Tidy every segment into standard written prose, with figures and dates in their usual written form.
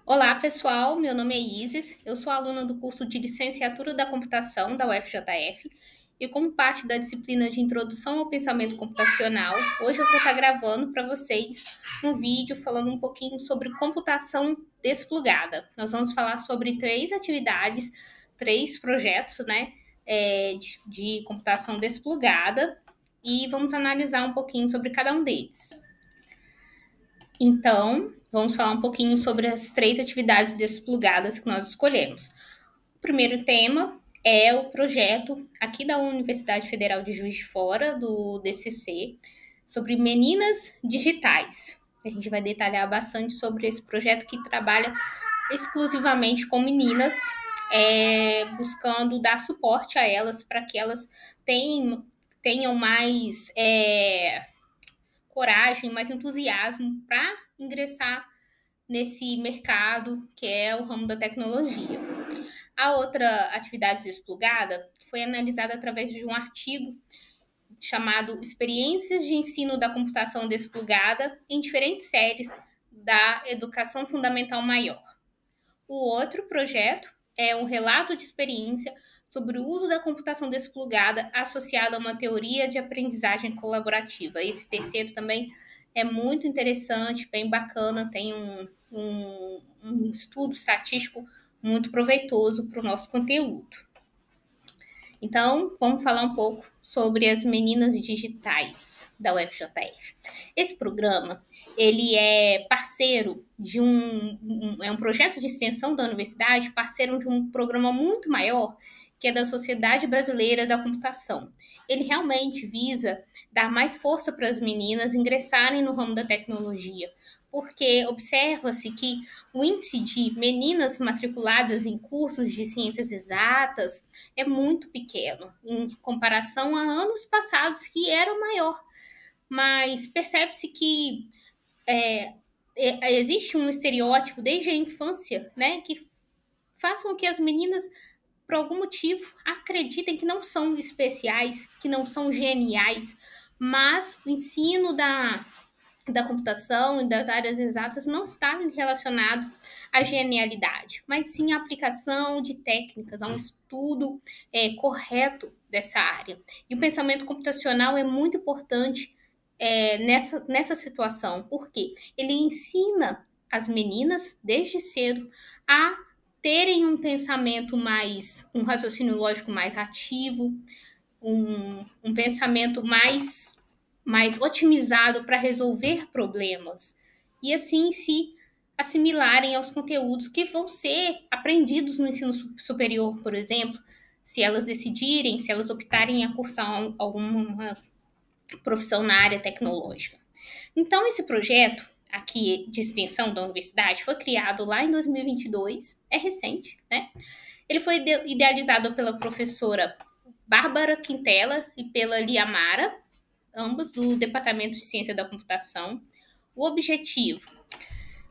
Olá, pessoal. Meu nome é Isis. Eu sou aluna do curso de Licenciatura da Computação da UFJF e, como parte da disciplina de Introdução ao Pensamento Computacional, hoje eu vou estar gravando para vocês um vídeo falando um pouquinho sobre computação desplugada. Nós vamos falar sobre 3 atividades, 3 projetos, né, de computação desplugada e vamos analisar um pouquinho sobre cada um deles. Então, vamos falar um pouquinho sobre as 3 atividades desplugadas que nós escolhemos. O primeiro tema é o projeto aqui da Universidade Federal de Juiz de Fora, do DCC, sobre meninas digitais. A gente vai detalhar bastante sobre esse projeto que trabalha exclusivamente com meninas, buscando dar suporte a elas para que elas tenham mais coragem, mais entusiasmo para ingressar nesse mercado que é o ramo da tecnologia. A outra atividade desplugada foi analisada através de um artigo chamado Experiências de Ensino da Computação Desplugada em diferentes séries da Educação Fundamental Maior. O outro projeto é um relato de experiência sobre o uso da computação desplugada associado a uma teoria de aprendizagem colaborativa. Esse terceiro também é muito interessante, bem bacana, tem um estudo estatístico muito proveitoso para o nosso conteúdo. Então, vamos falar um pouco sobre as meninas digitais da UFJF. Esse programa, ele é parceiro de é um projeto de extensão da universidade, parceiro de um programa muito maior, que é da Sociedade Brasileira da Computação. Ele realmente visa dar mais força para as meninas ingressarem no ramo da tecnologia, porque observa-se que o índice de meninas matriculadas em cursos de ciências exatas é muito pequeno, em comparação a anos passados que era maior. Mas percebe-se que existe um estereótipo desde a infância, né, que faz com que as meninas, por algum motivo, acreditem que não são especiais, que não são geniais, mas o ensino da computação e das áreas exatas não está relacionado à genialidade, mas sim à aplicação de técnicas, a um estudo correto dessa área. E o pensamento computacional é muito importante nessa situação, porque ele ensina as meninas, desde cedo, a terem um pensamento um raciocínio lógico mais ativo, um pensamento mais otimizado para resolver problemas e assim se assimilarem aos conteúdos que vão ser aprendidos no ensino superior, por exemplo, se elas decidirem, se elas optarem a cursar alguma profissão na área tecnológica. Então, esse projeto aqui de extensão da universidade foi criado lá em 2022, é recente, né? Ele foi idealizado pela professora Bárbara Quintela e pela Liamara, ambos do Departamento de Ciência da Computação. O objetivo,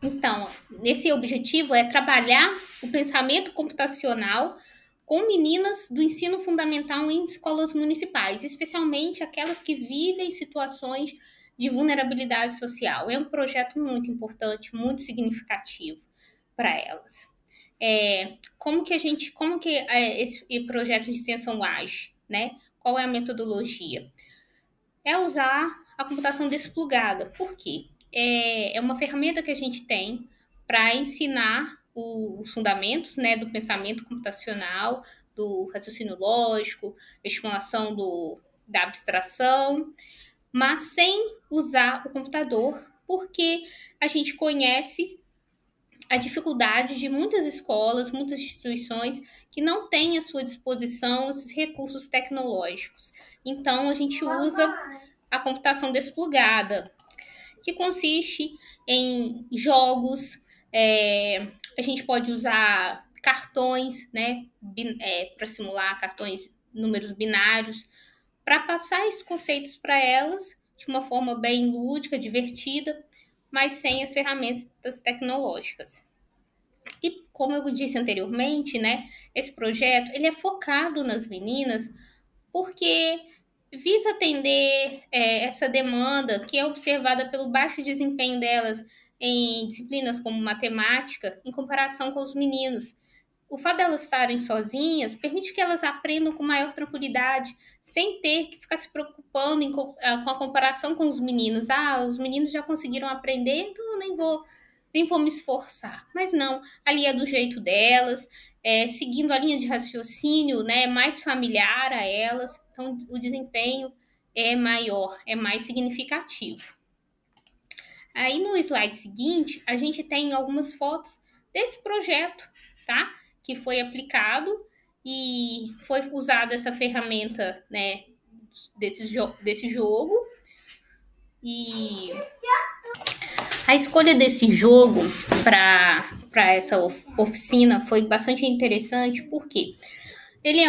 então, nesse objetivo é trabalhar o pensamento computacional com meninas do ensino fundamental em escolas municipais, especialmente aquelas que vivem situações de vulnerabilidade social. É um projeto muito importante, muito significativo para elas. Como que esse projeto de extensão age, né? Qual é a metodologia? É usar a computação desplugada. Por quê? É uma ferramenta que a gente tem para ensinar os fundamentos, né, do pensamento computacional, do raciocínio lógico, estimulação da abstração, mas sem usar o computador, porque a gente conhece a dificuldade de muitas escolas, muitas instituições que não têm à sua disposição esses recursos tecnológicos. Então, a gente usa a computação desplugada, que consiste em jogos, a gente pode usar cartões, né, para simular cartões, números binários, para passar esses conceitos para elas de uma forma bem lúdica, divertida, mas sem as ferramentas tecnológicas. E como eu disse anteriormente, né, esse projeto ele é focado nas meninas porque visa atender essa demanda que é observada pelo baixo desempenho delas em disciplinas como matemática em comparação com os meninos. O fato delas estarem sozinhas permite que elas aprendam com maior tranquilidade, sem ter que ficar se preocupando com a comparação com os meninos. Os meninos já conseguiram aprender, então eu nem vou me esforçar. Mas não, ali é do jeito delas, seguindo a linha de raciocínio, né, mais familiar a elas, então o desempenho é maior, é mais significativo. Aí no slide seguinte, a gente tem algumas fotos desse projeto, tá? Que foi aplicado e foi usada essa ferramenta, né, desse jogo. E a escolha desse jogo para essa oficina foi bastante interessante, porque ele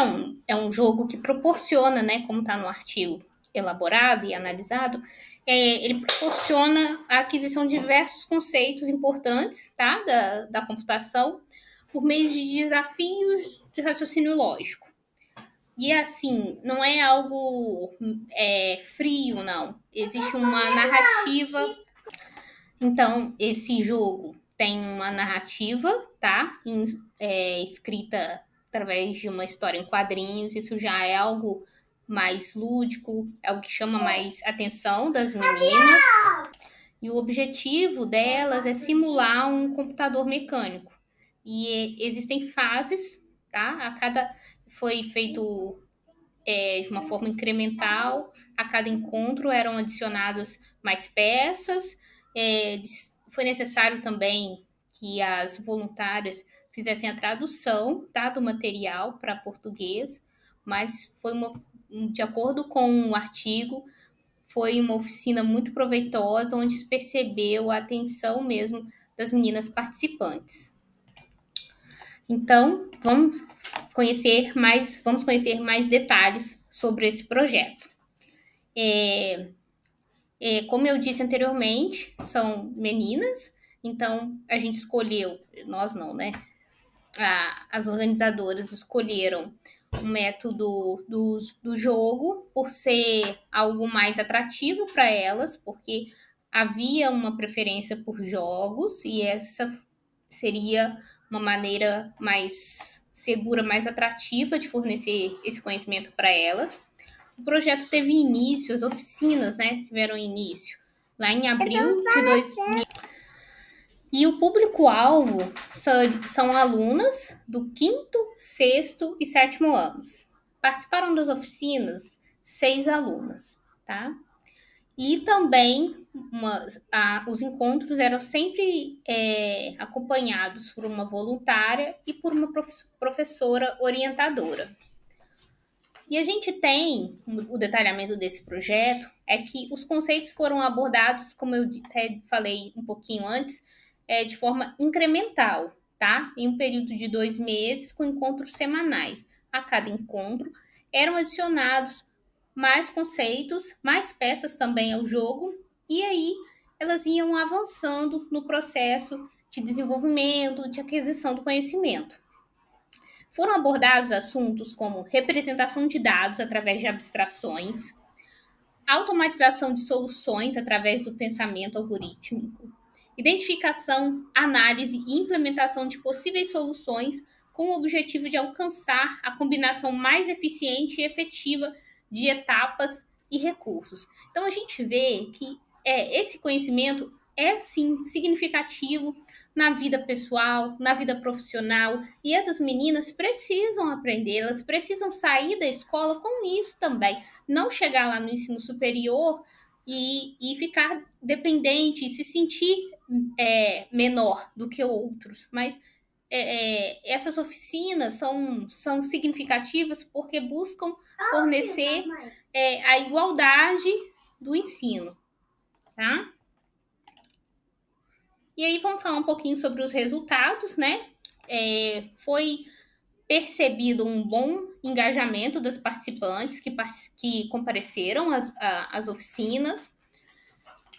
é um jogo que proporciona, né, como está no artigo elaborado e analisado, ele proporciona a aquisição de diversos conceitos importantes, tá, da computação por meio de desafios de raciocínio lógico. E assim, não é algo frio, não. Existe uma narrativa. Então, esse jogo tem uma narrativa, tá? Escrita através de uma história em quadrinhos. Isso já é algo mais lúdico, é o que chama mais atenção das meninas. E o objetivo delas é simular um computador mecânico. E existem fases, tá? Foi feito de uma forma incremental. A cada encontro eram adicionadas mais peças. Foi necessário também que as voluntárias fizessem a tradução, tá, do material para português, mas foi de acordo com o artigo, foi uma oficina muito proveitosa, onde se percebeu a atenção mesmo das meninas participantes. Então, vamos conhecer mais detalhes sobre esse projeto. Como eu disse anteriormente, são meninas, então a gente escolheu, nós não, né? As organizadoras escolheram o método do jogo por ser algo mais atrativo para elas, porque havia uma preferência por jogos e essa seria uma maneira mais segura, mais atrativa de fornecer esse conhecimento para elas. O projeto teve início, as oficinas, né, tiveram início lá em abril de 2000. E o público-alvo são alunas do 5º, 6º e 7º anos. Participaram das oficinas 6 alunas, tá? E também os encontros eram sempre acompanhados por uma voluntária e por uma professora orientadora. E a gente tem o detalhamento desse projeto, é que os conceitos foram abordados, como eu até falei um pouquinho antes, de forma incremental, tá? Em um período de 2 meses, com encontros semanais. A cada encontro eram adicionados mais conceitos, mais peças também ao jogo, e aí elas iam avançando no processo de desenvolvimento, de aquisição do conhecimento. Foram abordados assuntos como representação de dados através de abstrações, automatização de soluções através do pensamento algorítmico, identificação, análise e implementação de possíveis soluções com o objetivo de alcançar a combinação mais eficiente e efetiva de etapas e recursos. Então, a gente vê que esse conhecimento é, sim, significativo na vida pessoal, na vida profissional, e essas meninas precisam aprender, elas precisam sair da escola com isso também, não chegar lá no ensino superior e ficar dependente, e se sentir menor do que outros, mas essas oficinas são significativas porque buscam fornecer a igualdade do ensino, tá? E aí vamos falar um pouquinho sobre os resultados, né? Foi percebido um bom engajamento das participantes que compareceram às oficinas.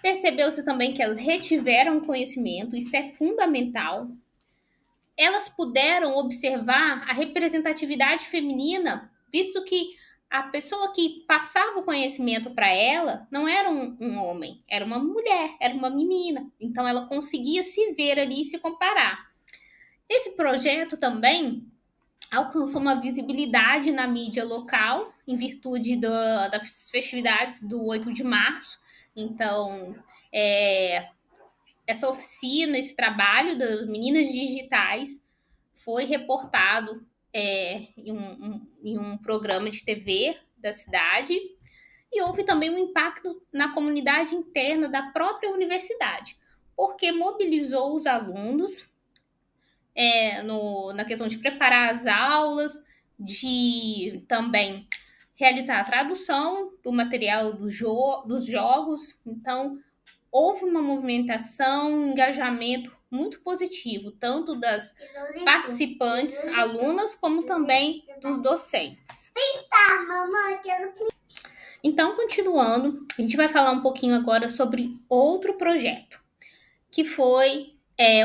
Percebeu-se também que elas retiveram conhecimento, isso é fundamental. Elas puderam observar a representatividade feminina, visto que a pessoa que passava o conhecimento para ela não era um homem, era uma mulher, era uma menina. Então ela conseguia se ver ali e se comparar. Esse projeto também alcançou uma visibilidade na mídia local, em virtude das festividades do 8 de março. Então, essa oficina, esse trabalho das meninas digitais foi reportado em um programa de TV da cidade, e houve também um impacto na comunidade interna da própria universidade, porque mobilizou os alunos na questão de preparar as aulas, de também realizar a tradução do material dos jogos. Então, houve uma movimentação, um engajamento muito positivo, tanto das participantes, alunas, como também dos docentes. Então, continuando, a gente vai falar um pouquinho agora sobre outro projeto, que foi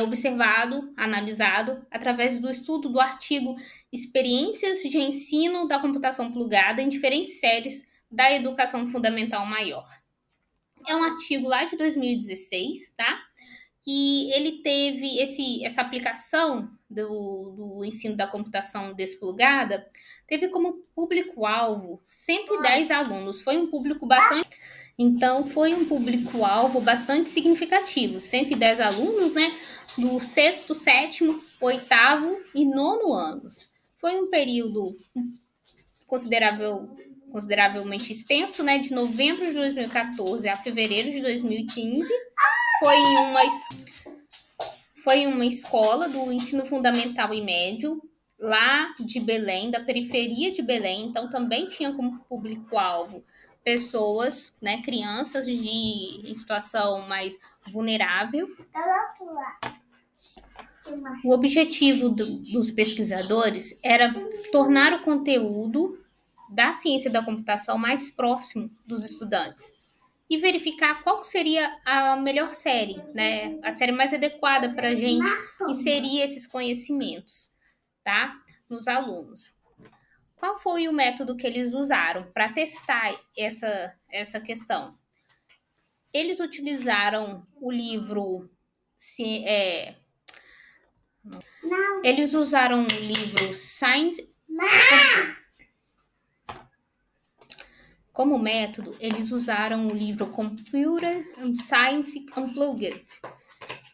observado, analisado, através do estudo do artigo Experiências de Ensino da Computação Plugada em diferentes séries da Educação Fundamental Maior. É um artigo lá de 2016, tá? Que ele teve essa aplicação do ensino da computação desplugada, teve como público-alvo 110 alunos. Foi um público bastante... Então, foi um público-alvo bastante significativo. 110 alunos, né? Do 6º, 7º, 8º e 9º anos. Foi um período consideravelmente extenso, né? De novembro de 2014 a fevereiro de 2015. Foi uma escola do ensino fundamental e médio, lá de Belém, da periferia de Belém. Então, também tinha como público-alvo pessoas, né, crianças em situação mais vulnerável. O objetivo dos pesquisadores era tornar o conteúdo da ciência da computação mais próximo dos estudantes e verificar qual seria a melhor série, né, a série mais adequada para a gente inserir esses conhecimentos, tá, nos alunos. Qual foi o método que eles usaram para testar essa questão? Eles utilizaram o livro... Eles usaram o livro Science... Como método, eles usaram o livro Computer and Science Unplugged.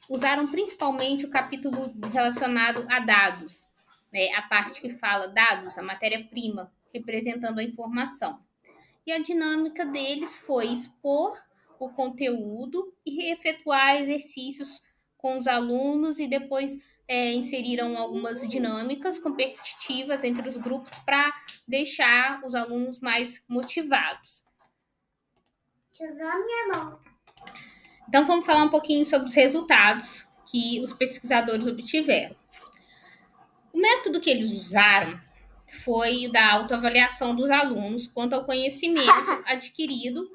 Usaram principalmente o capítulo relacionado a dados, né? A parte que fala dados, a matéria-prima, representando a informação. E a dinâmica deles foi expor o conteúdo e efetuar exercícios com os alunos, e depois inseriram algumas dinâmicas competitivas entre os grupos para deixar os alunos mais motivados. Então, vamos falar um pouquinho sobre os resultados que os pesquisadores obtiveram. O método que eles usaram foi o da autoavaliação dos alunos quanto ao conhecimento adquirido,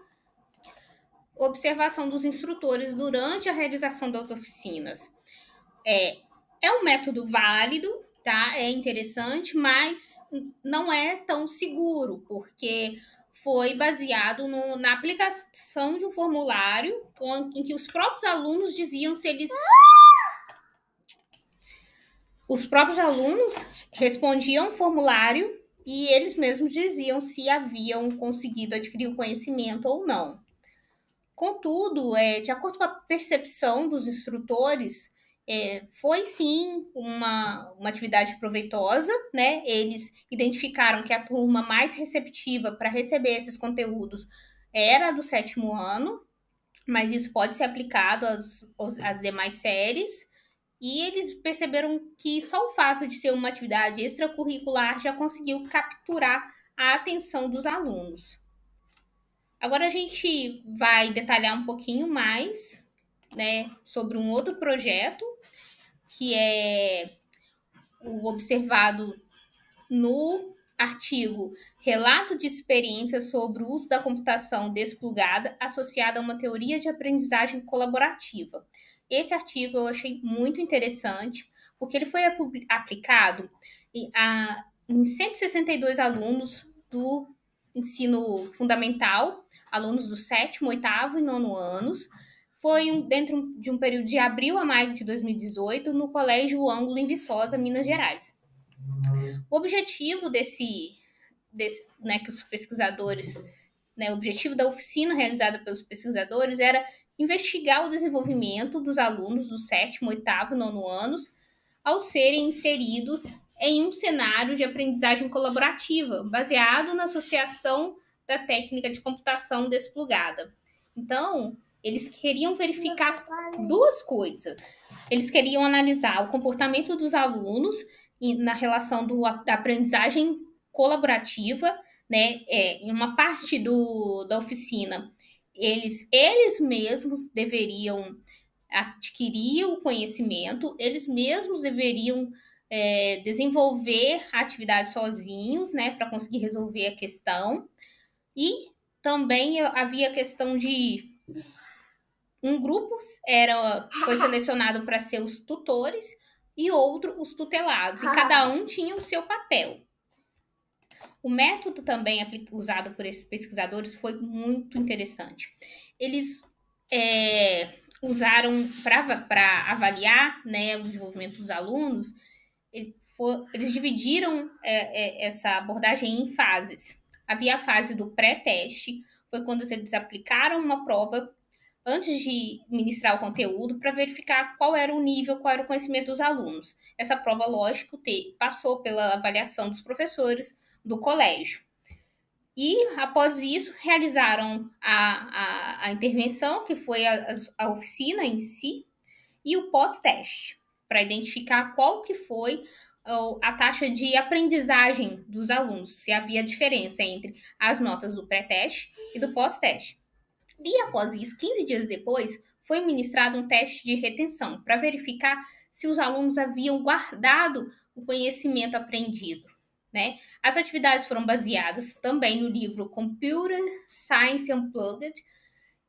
observação dos instrutores durante a realização das oficinas. É um método válido, tá? É interessante, mas não é tão seguro, porque foi baseado na aplicação de um formulário em que os próprios alunos diziam se eles... Os próprios alunos respondiam o formulário e eles mesmos diziam se haviam conseguido adquirir o conhecimento ou não. Contudo, de acordo com a percepção dos instrutores, foi sim uma atividade proveitosa, né? Eles identificaram que a turma mais receptiva para receber esses conteúdos era a do 7º ano, mas isso pode ser aplicado às demais séries. E eles perceberam que só o fato de ser uma atividade extracurricular já conseguiu capturar a atenção dos alunos. Agora a gente vai detalhar um pouquinho mais, né, sobre um outro projeto, que é o observado no artigo Relato de experiência sobre o uso da computação desplugada associada a uma teoria de aprendizagem colaborativa. Esse artigo eu achei muito interessante, porque ele foi aplicado em 162 alunos do ensino fundamental, alunos do 7º, 8º e 9º anos. Foi dentro de um período de abril a maio de 2018, no Colégio Ângulo, em Viçosa, Minas Gerais. O objetivo né, que os pesquisadores, né, o objetivo da oficina realizada pelos pesquisadores era investigar o desenvolvimento dos alunos do 7º, 8º e 9º anos ao serem inseridos em um cenário de aprendizagem colaborativa, baseado na associação da técnica de computação desplugada. Então, eles queriam verificar duas coisas. Eles queriam analisar o comportamento dos alunos na relação da aprendizagem colaborativa, né? Em uma parte da oficina, eles mesmos deveriam adquirir o conhecimento, eles mesmos deveriam desenvolver a atividade sozinhos, né, para conseguir resolver a questão. E também havia a questão de um grupo foi selecionado para ser os tutores e outro os tutelados, e cada um tinha o seu papel. O método também usado por esses pesquisadores foi muito interessante. Eles usaram para avaliar, né, o desenvolvimento dos alunos, eles dividiram essa abordagem em fases. Havia a fase do pré-teste, foi quando eles aplicaram uma prova antes de ministrar o conteúdo para verificar qual era o nível, qual era o conhecimento dos alunos. Essa prova, lógico, passou pela avaliação dos professores do colégio. E, após isso, realizaram a intervenção, que foi a oficina em si, e o pós-teste, para identificar qual que foi a taxa de aprendizagem dos alunos, se havia diferença entre as notas do pré-teste e do pós-teste. E, após isso, 15 dias depois, foi ministrado um teste de retenção, para verificar se os alunos haviam guardado o conhecimento aprendido, né? As atividades foram baseadas também no livro Computer Science Unplugged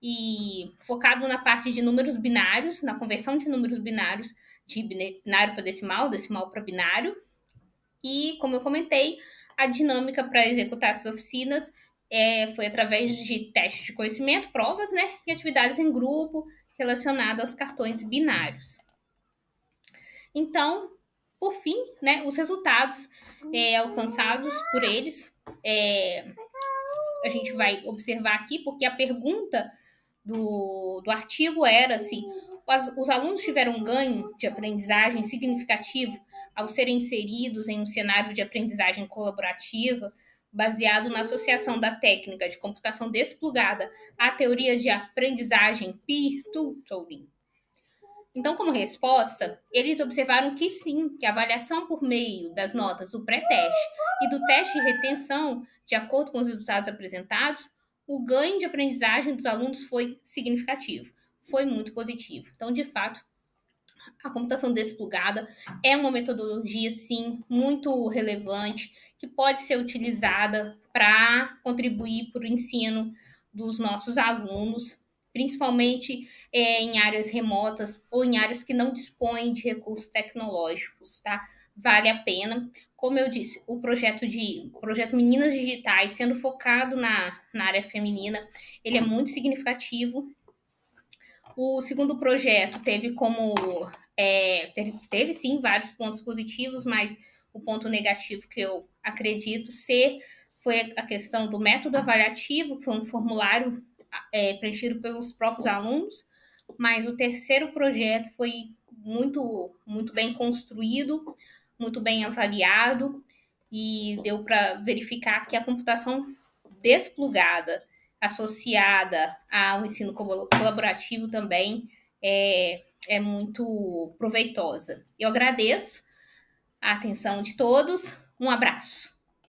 e focado na parte de números binários, na conversão de números binários de binário para decimal, decimal para binário. E, como eu comentei, a dinâmica para executar essas oficinas foi através de testes de conhecimento, provas, né? E atividades em grupo relacionadas aos cartões binários. Então, por fim, né, os resultados alcançados por eles, a gente vai observar aqui, porque a pergunta do artigo era se os alunos tiveram um ganho de aprendizagem significativo ao serem inseridos em um cenário de aprendizagem colaborativa, baseado na associação da técnica de computação desplugada à teoria de aprendizagem peer tutoring. Então, como resposta, eles observaram que sim, que a avaliação por meio das notas do pré-teste e do teste de retenção, de acordo com os resultados apresentados, o ganho de aprendizagem dos alunos foi significativo, foi muito positivo. Então, de fato, a computação desplugada é uma metodologia, sim, muito relevante, que pode ser utilizada para contribuir para o ensino dos nossos alunos, principalmente em áreas remotas ou em áreas que não dispõem de recursos tecnológicos, tá? Vale a pena. Como eu disse, o projeto Meninas Digitais, sendo focado na área feminina, ele é muito significativo. O segundo projeto teve sim vários pontos positivos, mas o ponto negativo que eu acredito foi a questão do método avaliativo, que foi um formulário preenchido pelos próprios alunos, mas o terceiro projeto foi muito, muito bem construído, muito bem avaliado, e deu para verificar que a computação desplugada, associada ao ensino colaborativo também, é muito proveitosa. Eu agradeço a atenção de todos. Um abraço.